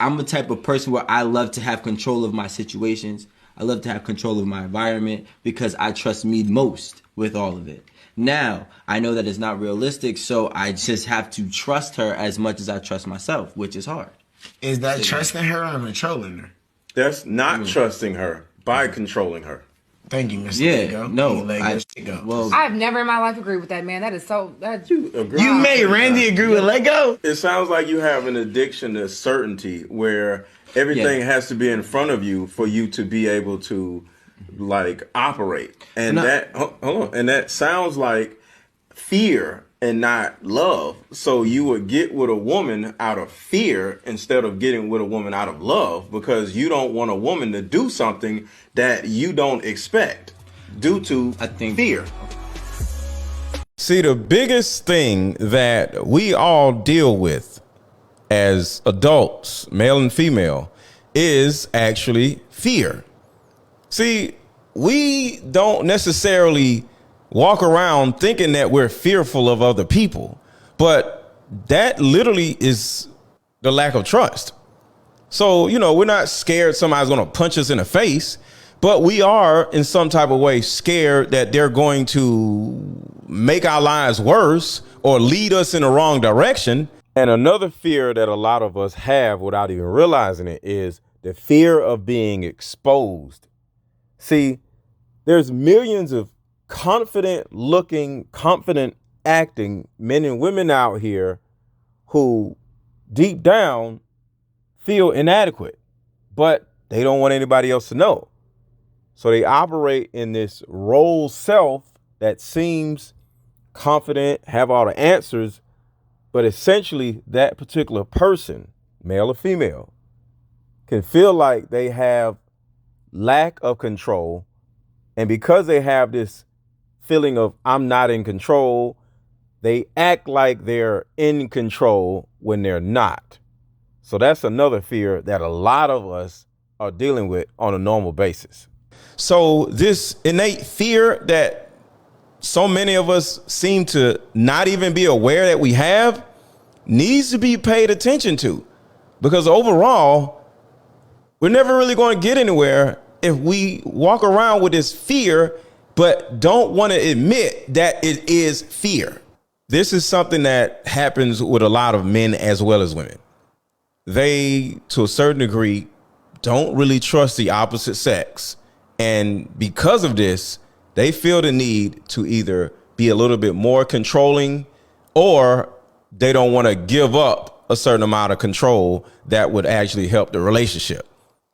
I'm a type of person where I love to have control of my situations. I love to have control of my environment because I trust me most with all of it. Now, I know that it's not realistic, so I just have to trust her as much as I trust myself, which is hard. Is that trusting her or controlling her? That's not trusting her by controlling her. Thank you, Mr. Yeah, Lego. no, Well, I've never in my life agreed with that, man. That is so. You agree? you made Randy agree with Lego? It sounds like you have an addiction to certainty where everything has to be in front of you for you to be able to like operate. And hold on. And that sounds like fear and not love. So you would get with a woman out of fear instead of getting with a woman out of love because you don't want a woman to do something that you don't expect due to fear. See, the biggest thing that we all deal with as adults, male and female, is actually fear. See, we don't necessarily walk around thinking that we're fearful of other people, but that literally is the lack of trust. So, we're not scared somebody's going to punch us in the face, but we are in some type of way scared that they're going to make our lives worse or lead us in the wrong direction. And another fear that a lot of us have without even realizing it is the fear of being exposed. See, there's millions of confident looking, confident acting men and women out here who deep down feel inadequate, but they don't want anybody else to know. So they operate in this role self that seems confident, have all the answers, but essentially that particular person, male or female, can feel like they have lack of control. And because they have this feeling of I'm not in control, they act like they're in control when they're not. So that's another fear that a lot of us are dealing with on a normal basis. So this innate fear that so many of us seem to not even be aware that we have needs to be paid attention to, because overall, we're never really going to get anywhere if we walk around with this fear but don't want to admit that it is fear. This is something that happens with a lot of men as well as women. They, to a certain degree, don't really trust the opposite sex. And because of this, they feel the need to either be a little bit more controlling or they don't want to give up a certain amount of control that would actually help the relationship.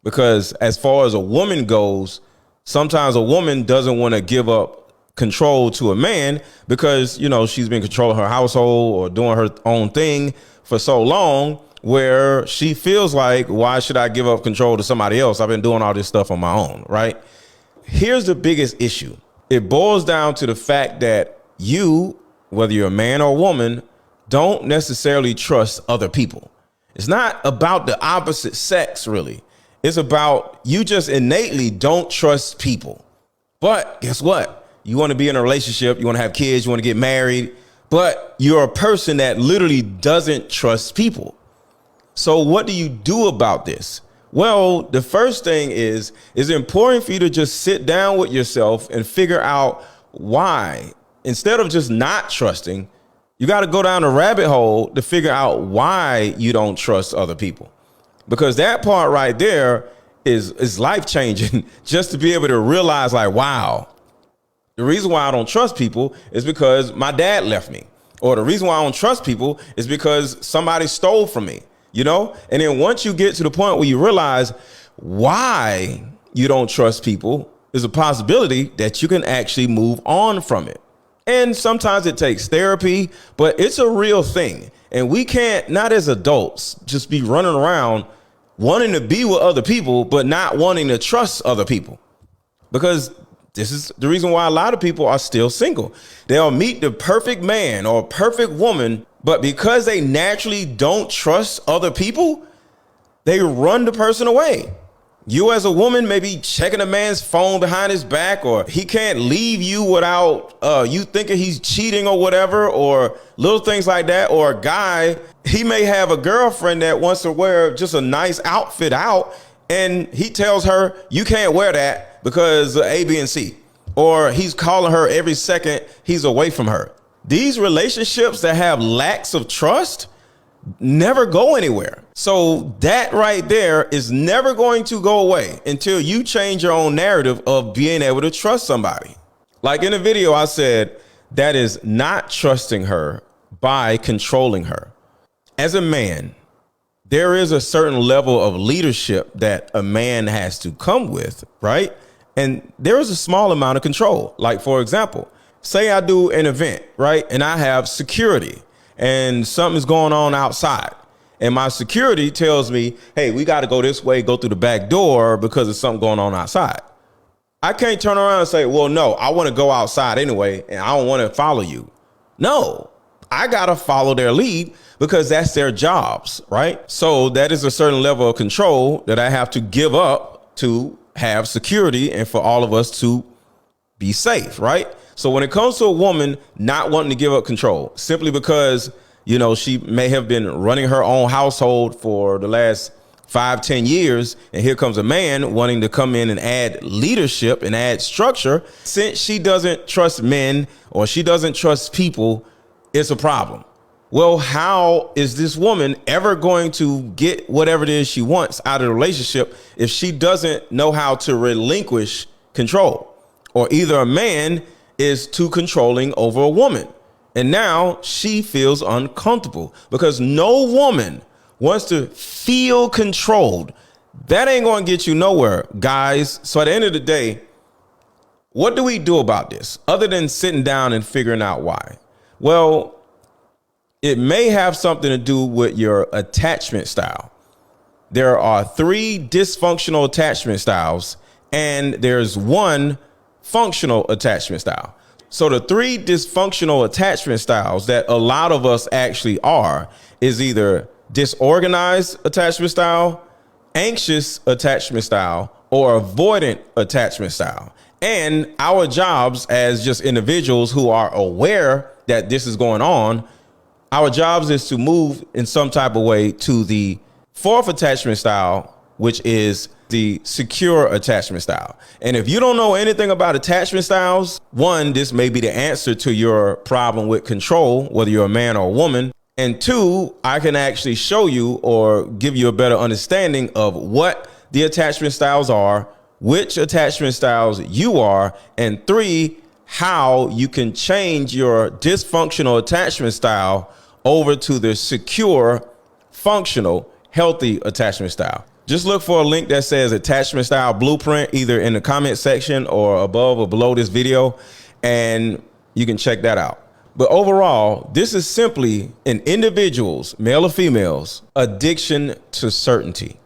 Because as far as a woman goes, sometimes a woman doesn't want to give up control to a man because, she's been controlling her household or doing her own thing for so long where she feels like, why should I give up control to somebody else? I've been doing all this stuff on my own, right? Here's the biggest issue. It boils down to the fact that you, whether you're a man or a woman, don't necessarily trust other people. It's not about the opposite sex, really. It's about you just innately don't trust people. But guess what? You want to be in a relationship, you want to have kids, you want to get married, but you're a person that literally doesn't trust people. So what do you do about this? Well, the first thing is it's important for you to just sit down with yourself and figure out why. Instead of just not trusting, you got to go down a rabbit hole to figure out why you don't trust other people. Because that part right there is life-changing just to be able to realize like, wow, the reason why I don't trust people is because my dad left me. Or the reason why I don't trust people is because somebody stole from me, And then once you get to the point where you realize why you don't trust people, there's a possibility that you can actually move on from it. And sometimes it takes therapy, but it's a real thing. And we can't, not as adults, just be running around wanting to be with other people, but not wanting to trust other people. Because this is the reason why a lot of people are still single. They'll meet the perfect man or perfect woman, but because they naturally don't trust other people, they run the person away. You as a woman may be checking a man's phone behind his back, or he can't leave you without you thinking he's cheating or whatever, or little things like that. Or a guy, he may have a girlfriend that wants to wear just a nice outfit out, and he tells her, you can't wear that because A, B, and C. Or he's calling her every second he's away from her. These relationships that have lacks of trust never go anywhere. So that right there is never going to go away until you change your own narrative of being able to trust somebody. Like in the video, I said that is not trusting her by controlling her. As a man, there is a certain level of leadership that a man has to come with, right? And there is a small amount of control. Like, for example, say I do an event, right? And I have security and something's going on outside. And my security tells me, hey, we got to go this way, go through the back door because there's something going on outside. I can't turn around and say, well, no, I want to go outside anyway, and I don't want to follow you. No, I got to follow their lead because that's their jobs, right? So that is a certain level of control that I have to give up to have security and for all of us to be safe, right? So when it comes to a woman not wanting to give up control simply because, you know, she may have been running her own household for the last 5-10 years, and here comes a man wanting to come in and add leadership and add structure. Since she doesn't trust men or she doesn't trust people, it's a problem. Well, how is this woman ever going to get whatever it is she wants out of the relationship if she doesn't know how to relinquish control? Or either a man is too controlling over a woman, and now she feels uncomfortable because no woman wants to feel controlled. That ain't going to get you nowhere, guys. So at the end of the day, what do we do about this other than sitting down and figuring out why? Well, it may have something to do with your attachment style. There are 3 dysfunctional attachment styles, and there's 1 functional attachment style. So the 3 dysfunctional attachment styles that a lot of us actually are is either disorganized attachment style, anxious attachment style, or avoidant attachment style. And our jobs as just individuals who are aware that this is going on, our jobs is to move in some type of way to the 4th attachment style, which is the secure attachment style. And if you don't know anything about attachment styles, 1, this may be the answer to your problem with control, whether you're a man or a woman. And 2, I can actually show you or give you a better understanding of what the attachment styles are, which attachment styles you are, and 3, how you can change your dysfunctional attachment style over to the secure, functional, healthy attachment style. Just look for a link that says attachment style blueprint either in the comment section or above or below this video, and you can check that out. But overall, this is simply an individual's, male or female's, addiction to certainty.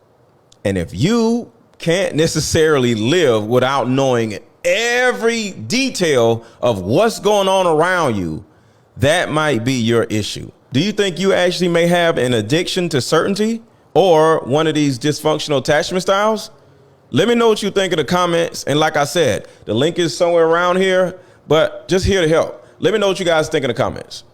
And if you can't necessarily live without knowing every detail of what's going on around you, that might be your issue. Do you think you actually may have an addiction to certainty or one of these dysfunctional attachment styles? Let me know what you think in the comments. And like I said, the link is somewhere around here, but just here to help. Let me know what you guys think in the comments.